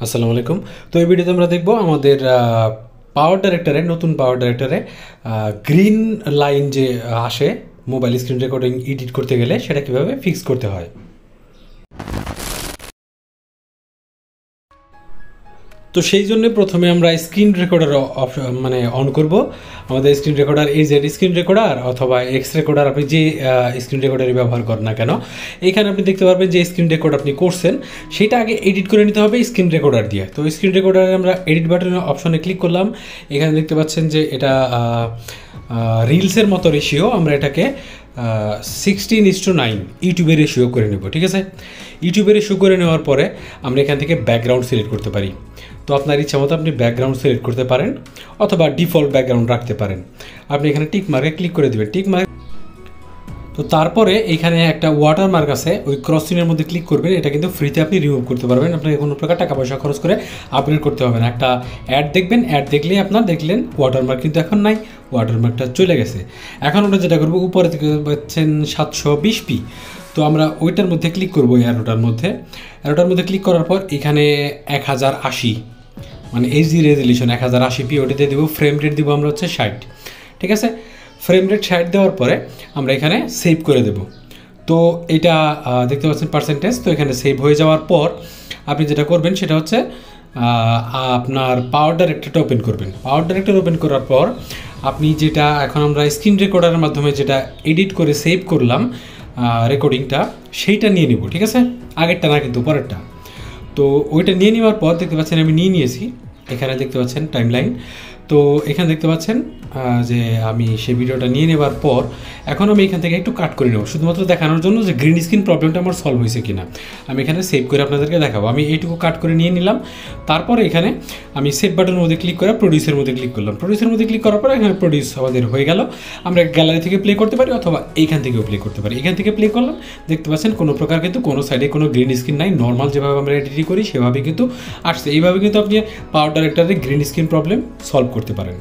আসসালামু আলাইকুম। তো এই ভিডিওতে আমরা দেখব আমাদের পাওয়ার ডাইরেক্টরে, নতুন পাওয়ার ডাইরেক্টরে গ্রিন লাইন যে আসে মোবাইল স্ক্রিন রেকর্ডিং এডিট করতে গেলে সেটা কিভাবে ফিক্স করতে হয়। তো সেই জন্য প্রথমে আমরা স্ক্রিন রেকর্ডার অন করব। আমাদের screen recorder Z screen recorder অথবা এক্স রেকর্ডার, আপনি যে স্ক্রিন রেকর্ডারই ব্যবহার করেন না কেন, এইখানে আপনি দেখতে পারবেন যে স্ক্রিন রেকর্ড আপনি করছেন সেটা আগে এডিট করে নিতে হবে স্ক্রিন রেকর্ডার দিয়ে। তো স্ক্রিন রেকর্ডারে আমরা এডিট বাটনের অপশনে ক্লিক করলাম। এখানে দেখতে পাচ্ছেন যে এটা রিলসের মতো রেশিও, আমরা এটাকে 16:9 ইউটিউবের রেশিও করে নেব। ঠিক আছে, ইউটিউবের রেশিও করে নেওয়ার পরে আমরা এখান থেকে ব্যাকগ্রাউন্ড সিলেক্ট করতে পারি। তো আপনার ইচ্ছা মতো আপনি ব্যাকগ্রাউন্ড সিলেক্ট করতে পারেন অথবা ডিফল্ট ব্যাকগ্রাউন্ড রাখতে পারেন। আপনি এখানে টিক মার্কে ক্লিক করে দেবেন। টিক মার্ক, তো তারপরে এখানে একটা ওয়াটার মার্ক আছে, ওই ক্রস চিহ্নের মধ্যে ক্লিক করবেন। এটা কিন্তু ফ্রিতে আপনি রিমুভ করতে পারবেন, আপনাকে কোনো প্রকার টাকা পয়সা খরচ করে আপগ্রেড করতে হবে না। একটা অ্যাড দেখবেন, অ্যাড দেখলেই আপনার দেখলেন ওয়াটার মার্ক কিন্তু এখন নাই, ওয়াটার মার্কটা চলে গেছে। এখন আমরা যেটা করবো, উপরে থেকে পাচ্ছেন 720p, তো আমরা ওইটার মধ্যে ক্লিক করবো, অ্যারোটার মধ্যে ক্লিক করার পর এখানে 1080 মানে এইচডি রেজলিউশন 1080p ওটাতে দেবো। ফ্রেম রেট দেবো আমরা হচ্ছে 60। ঠিক আছে, ফ্রেম রেট 60 দেওয়ার পরে আমরা এখানে সেভ করে দেব। তো এটা দেখতে পাচ্ছেন পার্সেন্টেজ। তো এখানে সেভ হয়ে যাওয়ার পর আপনি যেটা করবেন সেটা হচ্ছে আপনার পাওয়ার ডাইরেক্টরটা ওপেন করবেন। পাওয়ার ডাইরেক্টর ওপেন করার পর আপনি যেটা এখন আমরা স্ক্রিন রেকর্ডারের মাধ্যমে যেটা এডিট করে সেভ করলাম রেকর্ডিংটা, সেইটা নিয়ে নিব। ঠিক আছে, আগেরটা না কিন্তু পরেরটা। তো ওইটা নিয়ে নেওয়ার পর দেখতে পাচ্ছেন আমি নিয়ে নিয়েছি। এখানে দেখতে পাচ্ছেন টাইমলাইন। তো এখানে দেখতে পাচ্ছেন যে আমি সেই ভিডিওটা নিয়ে নেওয়ার পর এখন আমি এখান থেকে একটু কাট করে নেব, শুধুমাত্র দেখানোর জন্য যে গ্রিন স্ক্রিন প্রবলেমটা আমার সলভ হয়েছে কিনা। আমি এখানে সেভ করে আপনাদেরকে দেখাবো। আমি এইটুকু কাট করে নিয়ে নিলাম। তারপরে এখানে আমি সেভ বাটনের মধ্যে ক্লিক করে প্রডিউসের মধ্যে ক্লিক করলাম। প্রডিউসের মধ্যে ক্লিক করার পর এখানে প্রডিউস আমাদের হয়ে গেল। আমরা গ্যালারি থেকে প্লে করতে পারি অথবা এইখান থেকেও প্লে করতে পারি। এখান থেকে প্লে করলাম, দেখতে পাচ্ছেন কোনো প্রকার কিন্তু কোনো সাইডে কোনো গ্রিন স্ক্রিন নাই, নর্মাল যেভাবে আমরা এডিটিং করি সেভাবে কিন্তু আসছে। এইভাবে কিন্তু আপনি পাওয়ার ডাইরেক্টরে গ্রিন স্ক্রিন প্রবলেম সলভ করতে পারেন।